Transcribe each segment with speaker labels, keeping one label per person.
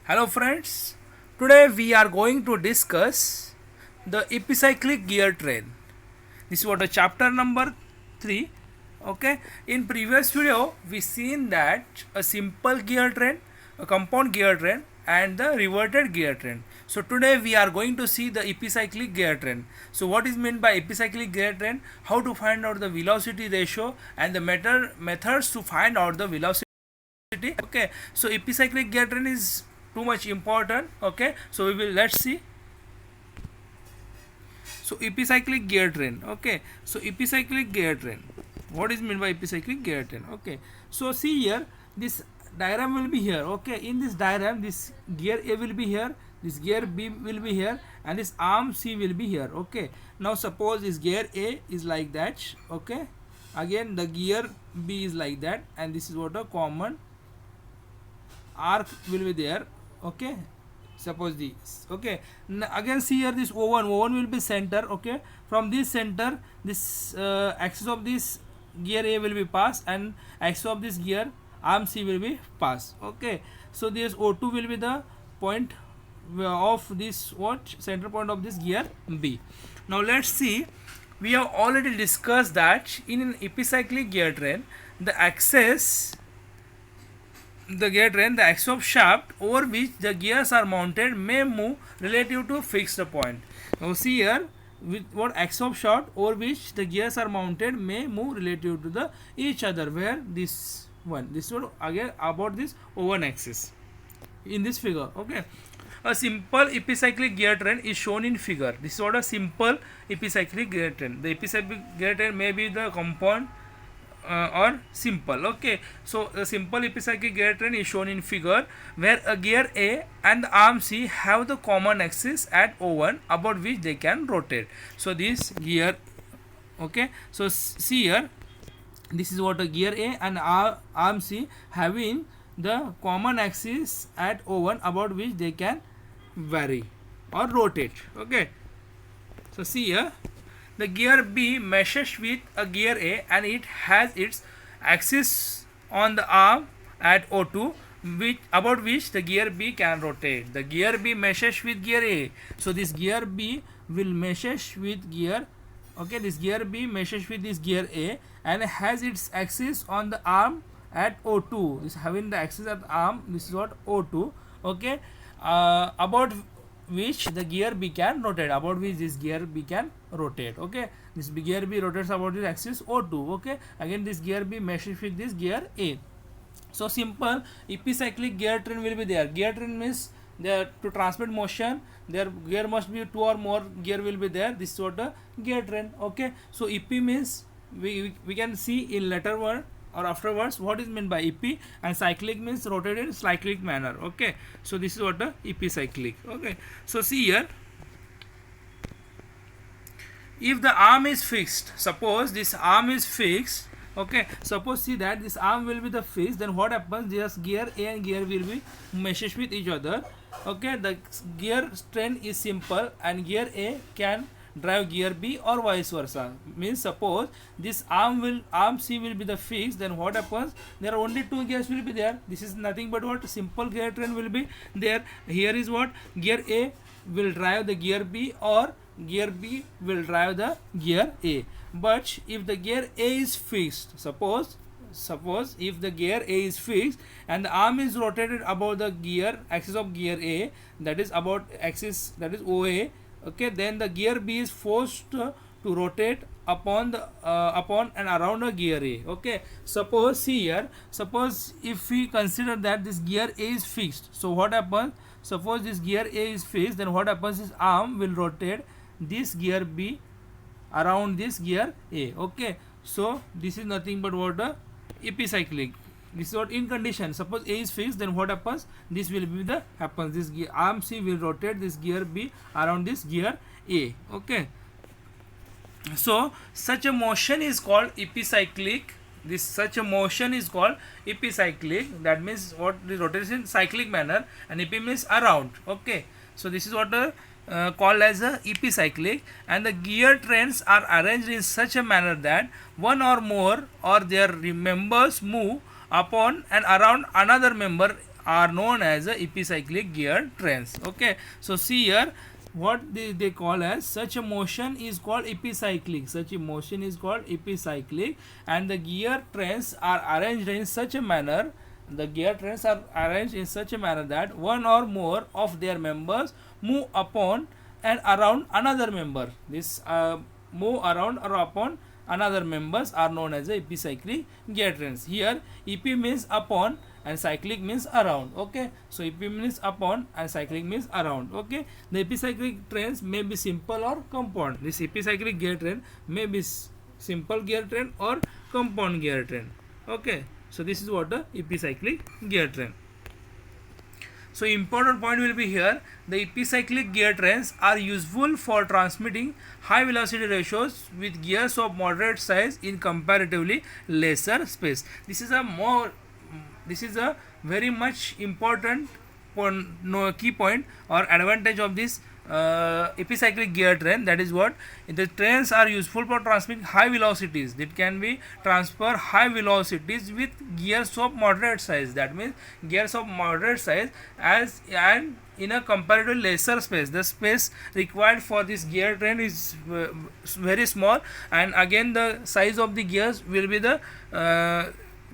Speaker 1: Hello friends, today we are going to discuss the epicyclic gear train. This is what a chapter number 3. Okay, in previous video we seen that a simple gear train, a compound gear train and the reverted gear train. So today we are going to see the epicyclic gear train. So what is meant by epicyclic gear train, how to find out the velocity ratio and the methods to find out the velocity. Okay, so epicyclic gear train is too much important. Okay, so we will let's see. So epicyclic gear train. Okay, so epicyclic gear train, what is meant by epicyclic gear train? Okay, so see here, this diagram will be here. Okay, in this diagram this gear A will be here, this gear B will be here and this arm C will be here. Okay, now suppose this gear A is like that. Okay, again the gear B is like that and this is what a common arc will be there. Okay, suppose this. Okay, again see here, this O1 will be center. Okay, from this center this axis of this gear A will be passed and axis of this gear arm C will be passed. Okay, so this O2 will be the point of this what center point of this gear B. Now let's see, we have already discussed that in an epicyclic gear train the axis of shaft over which the gears are mounted may move relative to fixed point. Now see here, with what axis of shaft over which the gears are mounted may move relative to the each other, where this one again about this O1 axis in this figure. Okay, a simple epicyclic gear train is shown in figure. This is what a simple epicyclic gear train. The epicyclic gear train may be the compound or simple. Okay, so a simple epicyclic gear train is shown in figure where a gear A and the arm C have the common axis at O1 about which they can rotate. So this gear, okay, so see here, this is what a gear A and arm C having the common axis at O1 about which they can vary or rotate. Okay, so see here, the gear B meshes with a gear A and it has its axis on the arm at O2 about which the gear B can rotate. The gear B meshes with gear A. So this gear B will meshes with gear, okay, this gear B meshes with this gear A and has its axis on the arm at O2. This having the axis at the arm, this is what O2. Okay, about which the gear B can rotate, about which this gear B can rotate. Okay, this gear B rotates about this axis O2. Okay, again this gear B meshes with this gear A. So simple epicyclic gear train will be there. Gear train means there to transmit motion, there gear must be two or more gear will be there. This is what a gear train. Okay, so EP means we can see in later word or afterwards what is meant by EP, and cyclic means rotated in cyclic manner. Okay, so this is what the epicyclic. Okay, so see here, if the arm is fixed, suppose this arm is fixed. Okay, suppose see that this arm will be the fixed, then what happens, this gear A and gear will be meshes with each other. Okay, the gear train is simple and gear A can drive gear B or vice versa. Means suppose this arm C will be the fixed, then what happens, there are only two gears will be there. This is nothing but what simple gear train will be there. Here is what gear A will drive the gear B or gear B will drive the gear A. But if the gear A is fixed, suppose if the gear A is fixed and the arm is rotated about the gear axis of gear A, that is about axis, that is OA. Okay, then the gear B is forced to rotate upon and around a gear A. Okay, suppose see here, suppose if we consider that this gear A is fixed, so what happens, suppose this gear A is fixed, then what happens, this arm will rotate this gear B around this gear A. Okay, so this is nothing but what a epicyclic. This is what in condition, suppose A is fixed, then what happens, this will be the happens, this gear arm C will rotate this gear B around this gear A. Okay, so such a motion is called epicyclic. This such a motion is called epicyclic. That means what, the rotation in cyclic manner, and EP means around. Okay, so this is what called as a epicyclic, and the gear trains are arranged in such a manner that one or more or their members move upon and around another member are known as the epicyclic gear trains. Okay, so see here, what they call as such a motion is called epicyclic. Such a motion is called epicyclic, and the gear trains are arranged in such a manner. The gear trains are arranged in such a manner that one or more of their members move upon and around another member. This move around or upon another members are known as the epicyclic gear trains. Here ep means upon and cyclic means around. Okay, so ep means upon and cyclic means around. Okay, the epicyclic trains may be simple or compound. This epicyclic gear train may be simple gear train or compound gear train. Okay, so this is what the epicyclic gear train. So important point will be here, the epicyclic gear trains are useful for transmitting high velocity ratios with gears of moderate size in comparatively lesser space. This is a very much important point, key point or advantage of this epicyclic gear train. That is what the trains are useful for transmitting high velocities. It can be transfer high velocities with gears of moderate size. That means gears of moderate size as and in a comparatively lesser space. The space required for this gear train is very small, and again the size of the gears will be the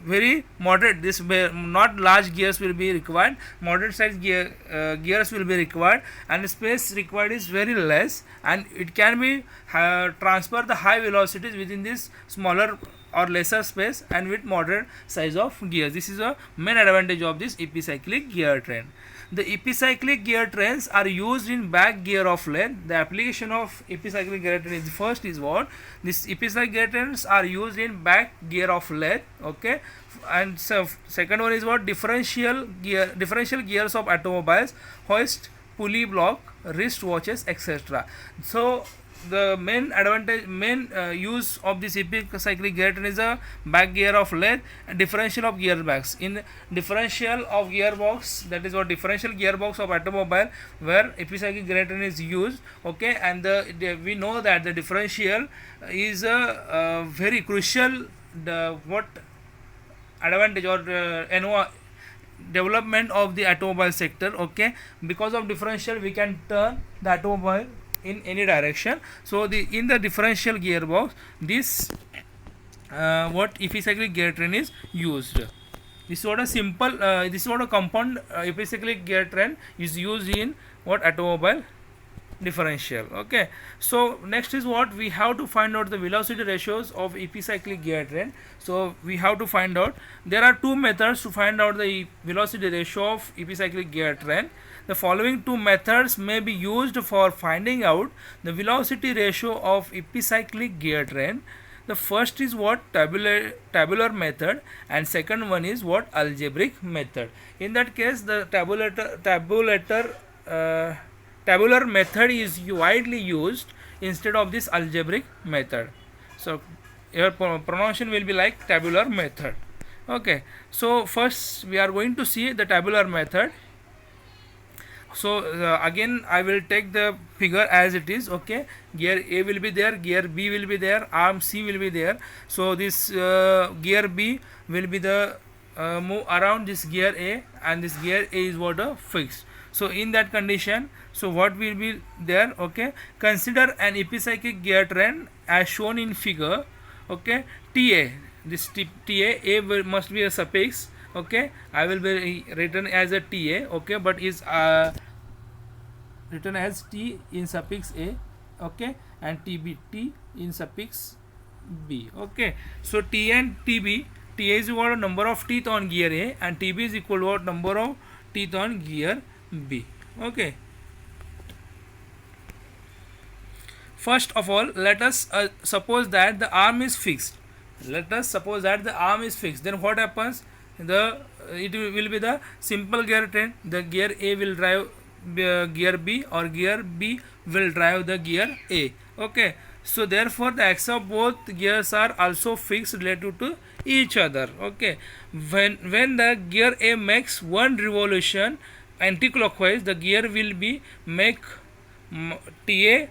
Speaker 1: very moderate. This not large gears will be required, moderate size gears will be required, and the space required is very less, and it can be transfer the high velocities within this smaller or lesser space and with moderate size of gears. This is a main advantage of this epicyclic gear train. The epicyclic gear trains are used in back gear of lathe. The application of epicyclic gear train is first is what this epicyclic gear trains are used in back gear of lathe. Okay, and so second one is what differential gears of automobiles, hoist, pulley block, wrist watches, etc. So the main use of this epicyclic gear train is a back gear of lathe and differential of gearbox. In differential of gearbox, that is what differential gearbox of automobile where epicyclic gear train is used. Okay, and we know that the differential is a very crucial advantage or development of the automobile sector. Okay, because of differential we can turn the automobile in any direction. So in the differential gearbox, this what epicyclic gear train is used. This is what a simple this is what a compound epicyclic gear train is used in what automobile differential. Okay, so next is what we have to find out the velocity ratios of epicyclic gear train. So we have to find out, there are two methods to find out the velocity ratio of epicyclic gear train. The following two methods may be used for finding out the velocity ratio of epicyclic gear train. The first is what tabular method, and second one is what algebraic method. In that case, the tabular method is widely used instead of this algebraic method. So your pronunciation will be like tabular method. Okay, so first we are going to see the tabular method. So again I will take the figure as it is. Okay, gear A will be there, gear B will be there, arm C will be there. So this gear B will be the move around this gear A, and this gear A is what a fixed. So in that condition, so what will be there? Okay, consider an epicyclic gear train as shown in figure. Okay, TA, this TA must be a suffix. Okay, I will be written as a TA. Okay, but is written as T in suffix A. Okay, and TBT in suffix B. Okay, so T and TB, TA is equal to number of teeth on gear A, and TB is equal to what? Number of teeth on gear B. Okay, first of all, let us suppose that the arm is fixed. Let us suppose that the arm is fixed. Then what happens? It will be the simple gear train. The gear A will drive gear B, or gear B will drive the gear A. Okay, so therefore the axis of both gears are also fixed relative to each other. Okay, when the gear A makes one revolution anti-clockwise, the gear will be make TA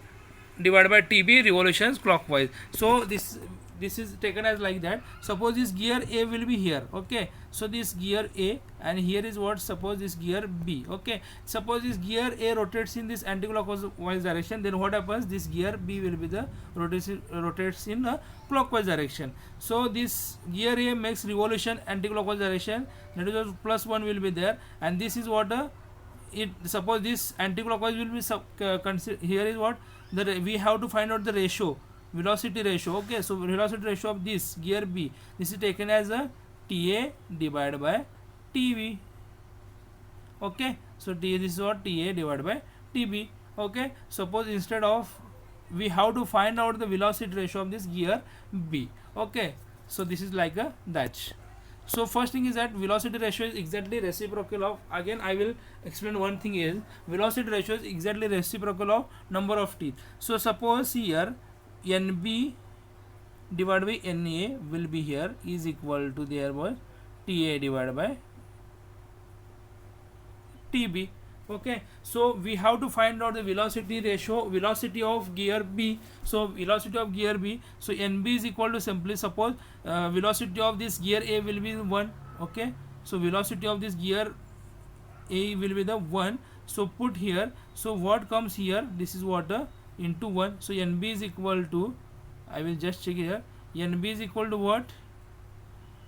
Speaker 1: divided by TB revolutions clockwise. So this this is taken as like that. Suppose this gear A will be here, okay, so this gear A, and here is what, suppose this gear B, okay. Suppose this gear A rotates in this anti-clockwise direction, then what happens, this gear B will be the rotates in a clockwise direction. So this gear A makes revolution anti-clockwise direction, that is plus 1 will be there, and this is what it, suppose this anti-clockwise will be here is what, we have to find out the ratio, velocity ratio, okay. So velocity ratio of this gear B, this is taken as a TA divided by TB, okay. So this is what, TA divided by TB, okay. Suppose instead of, we have to find out the velocity ratio of this gear B, okay. So this is like a that. So first thing is that velocity ratio is exactly reciprocal of, again I will explain one thing is, velocity ratio is exactly reciprocal of number of teeth. So suppose here NB divided by NA will be here is equal to there was TA divided by TB, okay. So we have to find out the velocity ratio, velocity of gear B. So velocity of gear B, so NB is equal to, simply suppose velocity of this gear A will be 1, okay. So velocity of this gear A will be the 1, so put here, so what comes here, this is what into 1, so NB is equal to, I will just check here, NB is equal to what,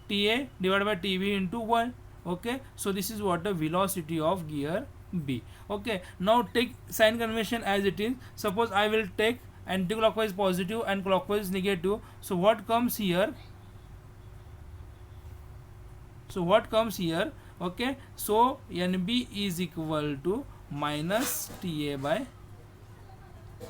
Speaker 1: TA divided by TB into 1, okay. So this is what the velocity of gear B, okay. Now take sign convention as it is. Suppose I will take anti-clockwise positive and clockwise negative, so what comes here, so what comes here, okay. So NB is equal to minus TA by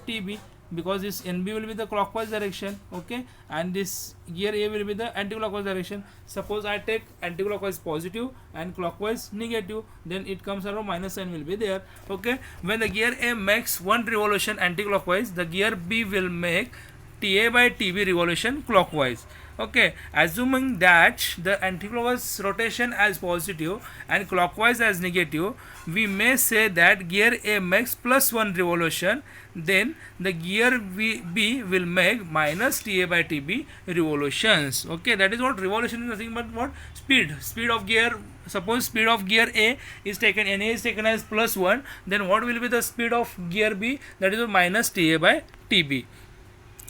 Speaker 1: TB, because this NB will be the clockwise direction, okay, and this gear A will be the anti-clockwise direction. Suppose I take anti-clockwise positive and clockwise negative, then it comes around minus sign will be there, okay. When the gear A makes one revolution anti-clockwise, the gear B will make TA by TB revolution clockwise, okay. Assuming that the anti-clockwise rotation as positive and clockwise as negative, we may say that gear A makes plus 1 revolution, then the gear B will make minus TA by TB revolutions, okay. That is what revolution is, nothing but what, speed of gear. Suppose speed of gear A is taken, NA is taken as plus 1, then what will be the speed of gear B, that is minus TA by TB.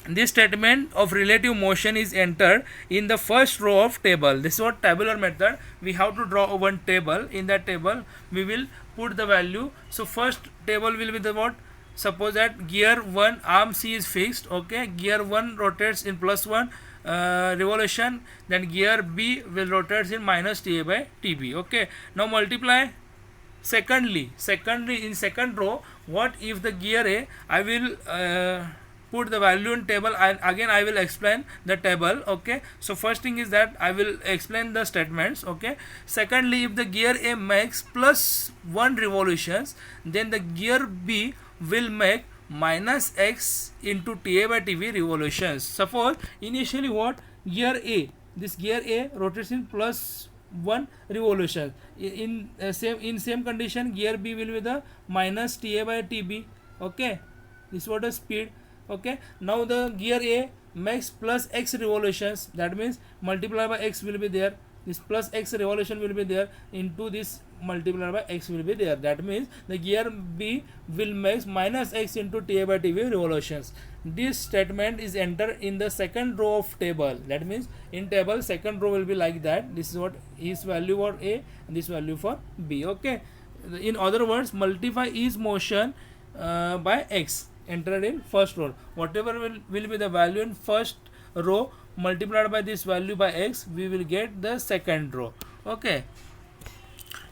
Speaker 1: This statement of relative motion is entered in the first row of table. This is what tabular method. We have to draw one table. In that table we will put the value. So first table will be the what? Suppose that gear 1 arm C is fixed, okay. Gear 1 rotates in plus 1 revolution, then gear B will rotate in minus TA by TB, okay. Now multiply. Secondly in second row, what if the gear A, I will put the value in table, and again I will explain the table, okay. So first thing is that I will explain the statements, okay. Secondly, if the gear A makes plus 1 revolutions, then the gear B will make minus X into TA by TV revolutions. Suppose initially what, gear A, this gear A rotates in plus 1 revolution. In same condition, gear B will be the minus TA by TB, okay. This is what the speed, okay. Now the gear A makes plus X revolutions, that means multiply by X will be there, this plus X revolution will be there, into this multiplied by X will be there, that means the gear B will make minus X into TA by TV revolutions. This statement is entered in the second row of table, that means in table second row will be like that. This is what is value for A and this value for B, okay. In other words, multiply each motion by X entered in first row. Whatever will be the value in first row multiplied by this value by X, we will get the second row, okay.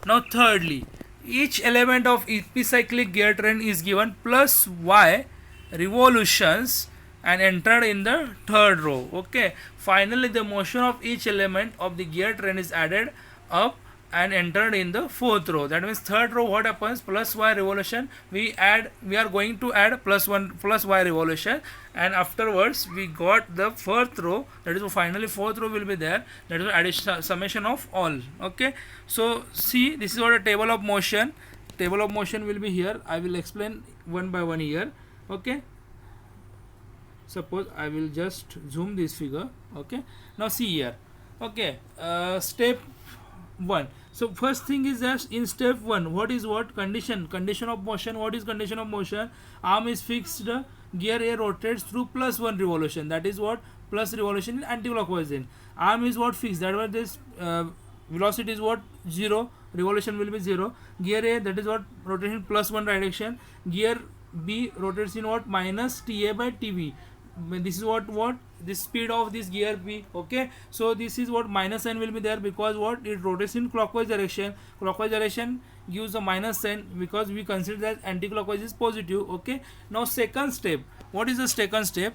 Speaker 1: Now thirdly, each element of epicyclic gear train is given plus Y revolutions and entered in the third row, okay. Finally, the motion of each element of the gear train is added up and entered in the fourth row. That means third row, what happens, plus Y revolution, we are going to add plus Y revolution, and afterwards we got the fourth row, that is finally fourth row will be there, that is addition summation of all, okay. So see, this is what a table of motion will be here. I will explain one by one here, okay. suppose I will just zoom this figure. Okay, now see here. Okay, step 1. So first thing is that in step 1, what is what condition of motion? What is condition of motion? Arm is fixed, gear A rotates through +1 revolution, that is what plus revolution in anti-clockwise end. Arm is what fixed, that was this velocity is what 0, revolution will be 0. Gear A, that is what rotation +1 direction. Gear B rotates in what minus Ta by Tb. This is what the speed of this gear B. Okay, so this is what minus sign will be there, because what it rotates in clockwise direction. Clockwise direction gives a minus sign because we consider that anti-clockwise is positive. Okay, now second step. What is the second step?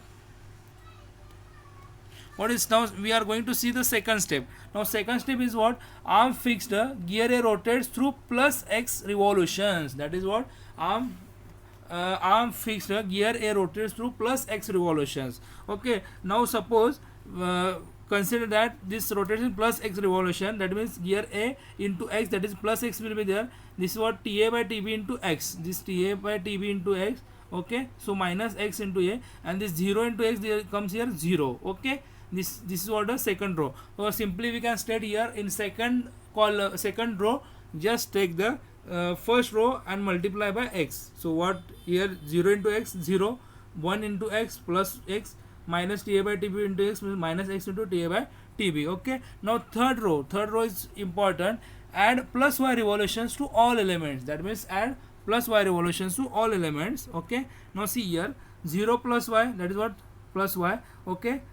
Speaker 1: What is now we are going to see the second step. Now second step is what? Arm fixed, gear A rotates through +x revolutions, that is what arm fixed, gear A rotates through +x revolutions. Okay, now suppose consider that this rotation +x revolution, that means gear A into x, that is +x will be there. This is what Ta by Tb into x, this Ta by Tb into x. Okay, so minus x into A, and this 0 into x there comes here 0. Okay, this is what the second row. So simply we can state here in second row, just take the first row and multiply by x. So what here 0 into x 0, 1 into x plus x, minus Ta by Tb into x means minus x into Ta by Tb. Okay, now third row is important. Add plus y revolutions to all elements, that means add plus y revolutions to all elements. Okay, now see here 0 plus y, that is what plus y. Okay,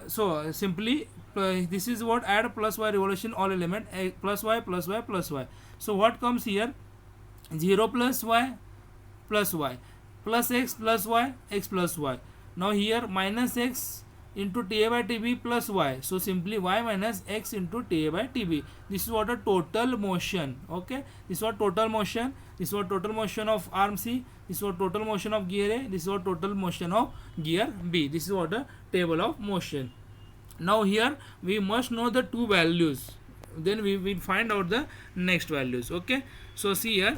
Speaker 1: so simply this is what add plus y revolution all element, plus y plus y plus y. So what comes here? 0 plus y plus y plus x plus y, x plus y. Now here minus x into Ta by Tb plus y. So simply y minus x into Ta by Tb. This is what a total motion. Okay, this is what total motion. This is what total motion of arm C. This is what total motion of gear A. This is what total motion of gear B. This is what a table of motion. Now here we must know the two values, then we will find out the next values. Okay, so see here,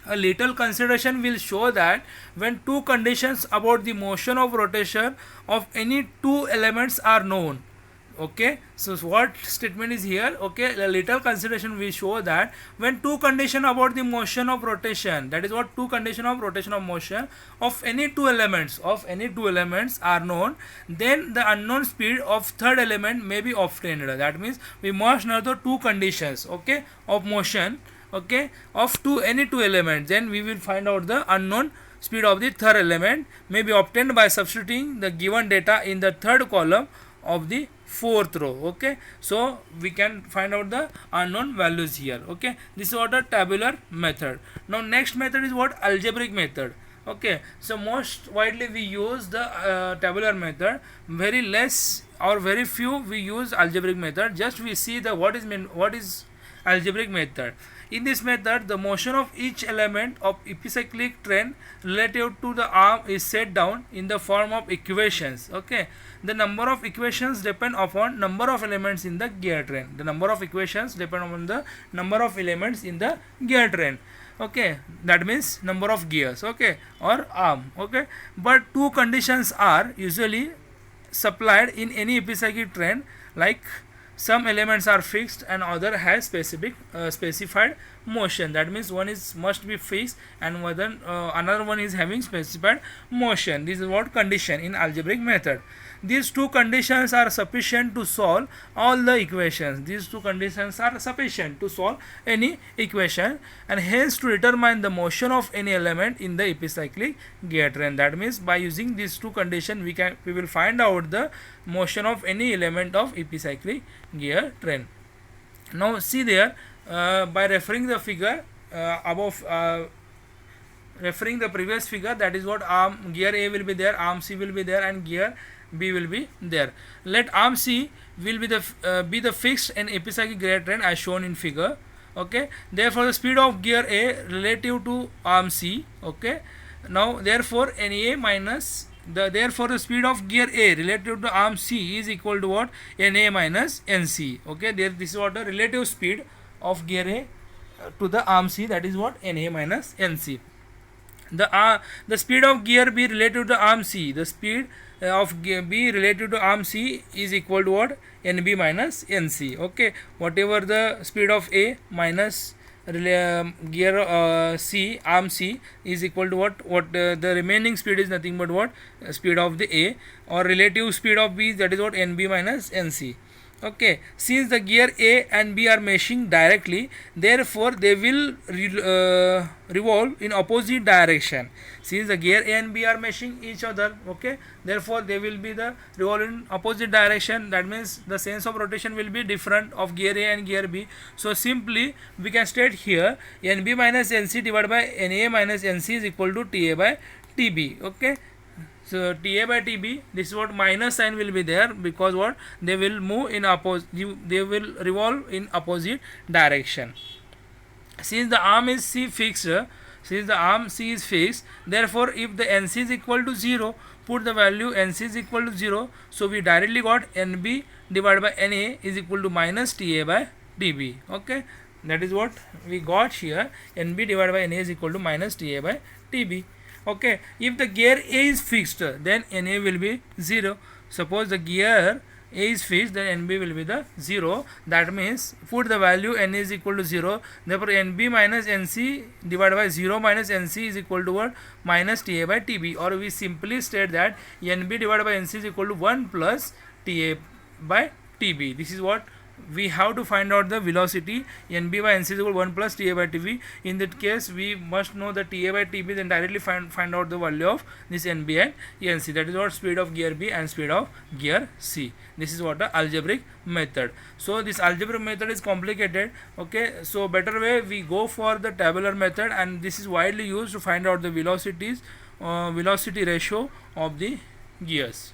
Speaker 1: a little consideration will show that when two conditions about the motion of rotation of any two elements are known. Okay, so what statement is here? Okay, a little consideration will show that when two condition about the motion of rotation, that is what two condition of rotation of motion of any two elements are known, then the unknown speed of third element may be obtained. That means we must know the two conditions, okay, of motion, okay, of any two elements, then we will find out the unknown speed of the third element may be obtained by substituting the given data in the third column of the fourth row. Okay, so we can find out the unknown values here. Okay, this is what a tabular method. Now next method is what? Algebraic method. Okay, so most widely we use the tabular method, very less or very few we use algebraic method. Just we see the what is algebraic method. In this method, the motion of each element of epicyclic train relative to the arm is set down in the form of equations. Okay, the number of equations depend upon number of elements in the gear train. The number of equations depend upon the number of elements in the gear train. Okay, that means number of gears. Okay, or arm. Okay, but two conditions are usually supplied in any epicyclic train, like some elements are fixed and other has specified motion. That means one is must be fixed and another one is having specified motion. This is what condition in algebraic method. These two conditions are sufficient to solve all the equations. These two conditions are sufficient to solve any equation, and hence to determine the motion of any element in the epicyclic gear train. That means by using these two conditions we will find out the motion of any element of epicyclic gear train. Now see there, by referring the figure above, referring the previous figure, that is what arm gear A will be there, arm C will be there, and gear B will be there. Let arm C will be the fixed and epicyclic gear train as shown in figure. Okay, therefore the speed of gear A relative to arm C. Okay, now therefore NA minus therefore the speed of gear A relative to arm C is equal to what? NA minus NC. Okay, this is what the relative speed of gear A to the arm C, that is what? NA minus NC. The speed of gear B relative to arm C. The speed of gear B relative to arm C is equal to what? NB minus NC. Okay, whatever the speed of A minus gear C, arm C, is equal to what the remaining speed is nothing but what? Speed of the A, or relative speed of B, that is what? NB minus NC. Okay, since the gear A and B are meshing directly, therefore they will revolve in opposite direction. Since the gear A and B are meshing each other, okay, therefore they will be the revolve in opposite direction. That means the sense of rotation will be different of gear A and gear B. So simply we can state here NB minus NC divided by NA minus NC is equal to TA by TB. Okay, so TA by TB, this is what? Minus sign will be there, because what? They will move in opposite, they will revolve in opposite direction. Since the arm is C fixed, therefore if the NC is equal to 0, put the value NC is equal to 0, so we directly got NB divided by NA is equal to minus TA by TB. Okay, that is what we got here. NB divided by NA is equal to minus TA by TB. Okay, if the gear A is fixed, then NA will be 0. Suppose the gear A is fixed, then NB will be the 0. That means put the value NA is equal to 0. Therefore NB minus NC divided by 0 minus NC is equal to what? Minus TA by TB. Or we simply state that NB divided by NC is equal to 1 plus TA by TB. This is what we have to find out: the velocity NB by NC is equal to 1 plus TA by TB. In that case, we must know the TA by TB, then directly find out the value of this NB and NC. That is what? Speed of gear B and speed of gear C. This is what the algebraic method. So this algebraic method is complicated. Okay, so better way we go for the tabular method, and this is widely used to find out the velocity ratio of the gears.